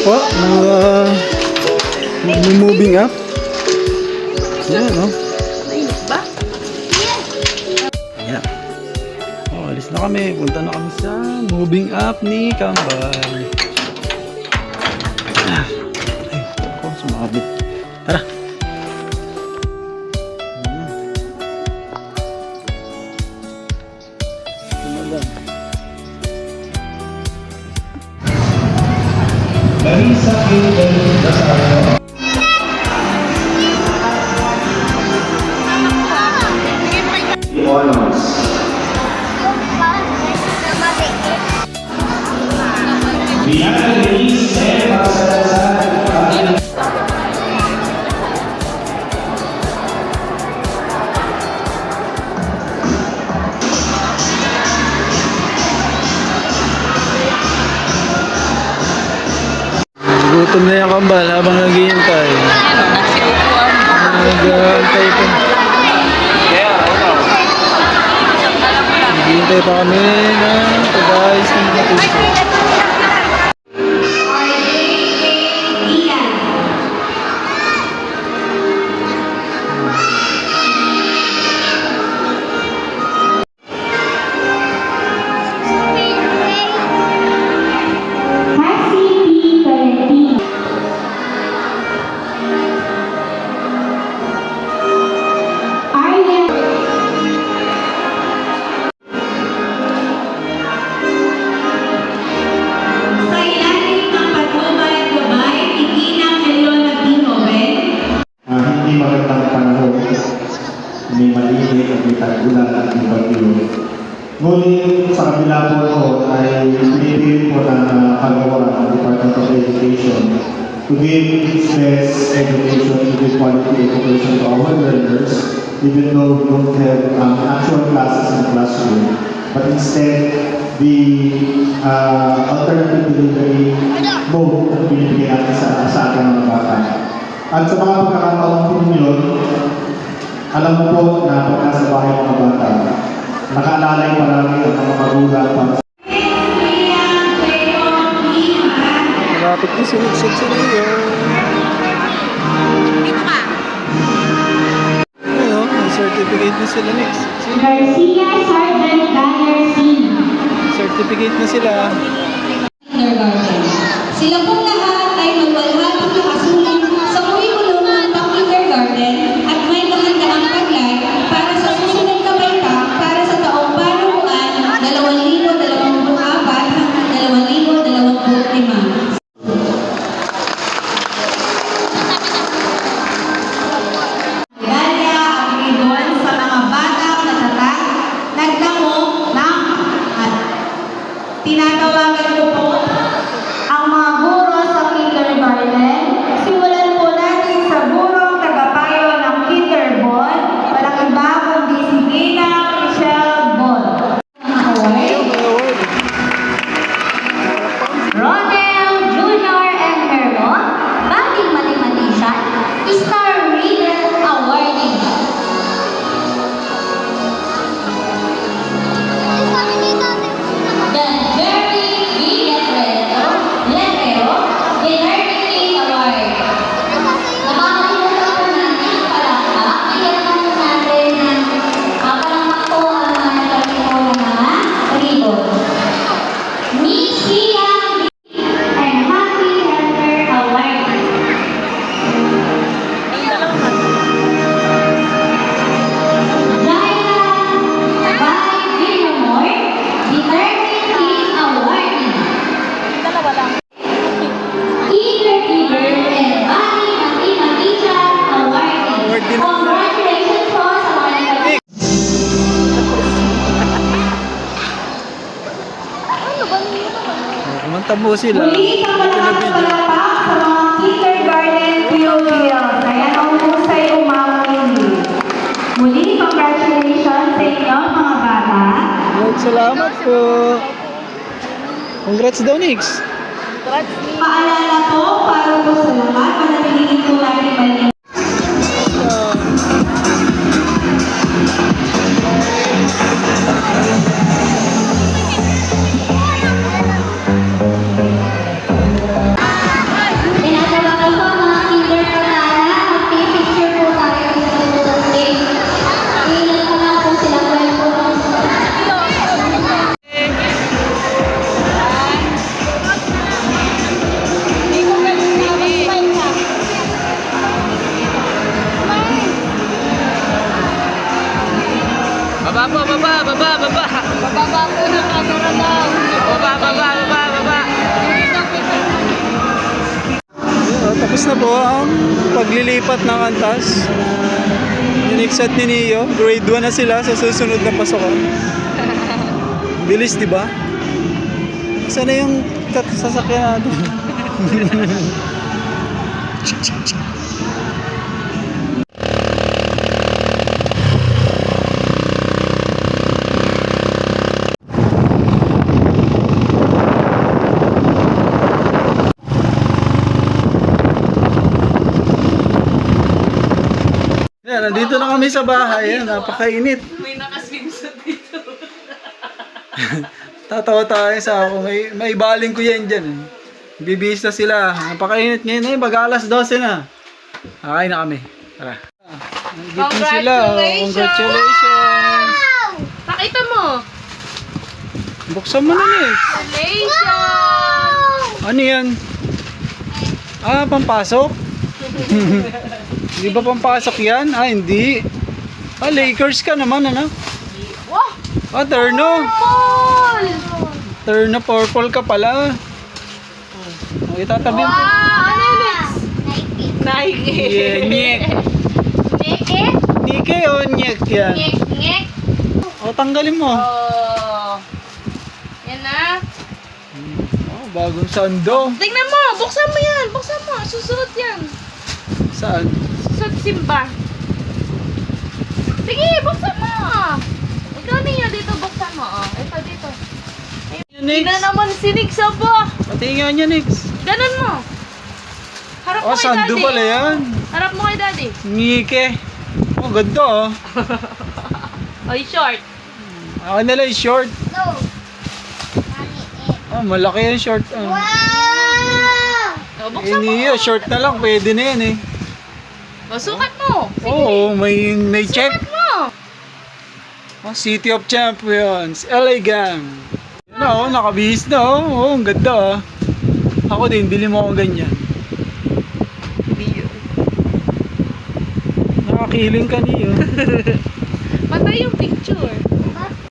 po ng moving up. Yan, no? Mainit ba? Ayan. Oh, alis na kami. Punta na kami sa moving up ni Kambal. Ay, ako, sumabit. Tara. Marisa Kilden Rosario. The honors. Bianca Denise Emma Salazar. Gutom na yung Kambal habang naghihintay. Naghihintay pa. Naghihintay pa kami ng pag-ayos ng mga tuso. Hindi magandang panahon, may malinit at may tag-ulan at may bagyo. Ngunit sa kabila po ito ay pinipilit po ng kagawa ng Department of Education to give its best education, to give quality education to our learners, even though we don't have actual classes in the classroom, but instead the alternative delivery mode na binibigyan natin sa ating mga bata. At sa mga pagkakataon po ninyo, alam mo po na pag nasa bahay mga bata, nakaalalay palagi ang mga magulang para sa Malapit na sinuksok sa iyo. Dito ka. Ano, may certificate na sila next. Garcia Sergeant Daniel C. Certificate na sila. Kindergarten. Sila pong lahat ay magwalhati nakasulat sa kurikulum ng pang-kindergarten at may kahandaang taglay para sa susunod na baita para sa taong panuuan 2024 hanggang 2025. Medalya ang ribbon sa mga batang natatag, nagdamo ng at tinatawagan ko po ang mga guro sa kindergarten. Simulan po natin sa gurong tagapayo ng Kinderbon, walang iba kundi si Gina Michelle Bon. Award. Ronel Jr. and Hermon, Baging Mathematician, Star Reader Awarding. The Very Letrero, the Learning King Award. Nakakalimutan po natin ang palakpak. Iyan po natin ng palakpak po ang mga nagkakita po ng mga ribbon. Miss Siang and Happy Helper Award. Jaya by Villamor, the Learning King Awarding. Dalawa lang. Eager and Bali Mathematician Awarding. Award din. Congratulations po sa mga nagkakita. Ano ba niyo naman? Kumanta mo sila. Muli isang Ito na malakas video. palapak sa mga kindergarten pupils. Ayan ang husay umawili. Muli, congratulations sa inyo mga bata. Salamat po. Congrats daw, Nix. Trust me. Paalala po para po sa lahat, manatilihin po natin mali. Baba. Bababa po ng camera daw. Baba. Tapos na po ang paglilipat ng antas. Ninext ni Neo. Grade 1 na sila sa susunod na pasokan. Bilis, di ba? Saan na yung sasakyan natin? Yan, nandito na kami sa bahay. Yan, napakainit. May nakaswimsuit dito. Tatawa tayo sa ako. May baling ko yan dyan. Bibihis na sila. Napakainit ngayon. Ay, mag-alas 12 na. Kakain na kami. Tara. Nandito na sila. Congratulations! Pakita mo. Buksan mo na, Nick. Congratulations! Ano yan? Ah, pampasok? Di ba pampasok yan? Ah, hindi. Ah, Lakers ka naman, ano? Wow! Ah, terno. Paul! Terno purple ka pala. Oh, itatabi mo. Wow! Ano yun, Lex? Nike. Yeah, nyek. Nike? Nike o nyek yan? Ngek. O, tanggalin mo. Oh. Yan na. Oh, bagong sando. Tingnan mo. Buksan mo yan. Buksan mo. Susunod yan. Saan? Susunod simba. Sige, buksan mo. Ikaw niya dito. Buksan mo. Oh. Ito dito. Yan, Nix. Tingnan naman si Nick sa ba. Pati nga niya, Nix. Ganun mo. Harap Oh, mo kay sando daddy. pala yan. Harap mo kay daddy. Nike. Oh, ganda oh. Oy, short. Ako na lang yung short. No. Oh, malaki yung short. Oh, Oh. buksan mo. Niyo, short na lang. Pwede na yan eh. Oh, sukat mo. Oo, may check. Sukat mo. Oh, City of Champions, LA Gang. Yun na, oh, nakabihis na, oh. Oh, ang ganda, oh. Ako din, bili mo akong ganyan. Nakakiling ka niyo. Patay yung picture.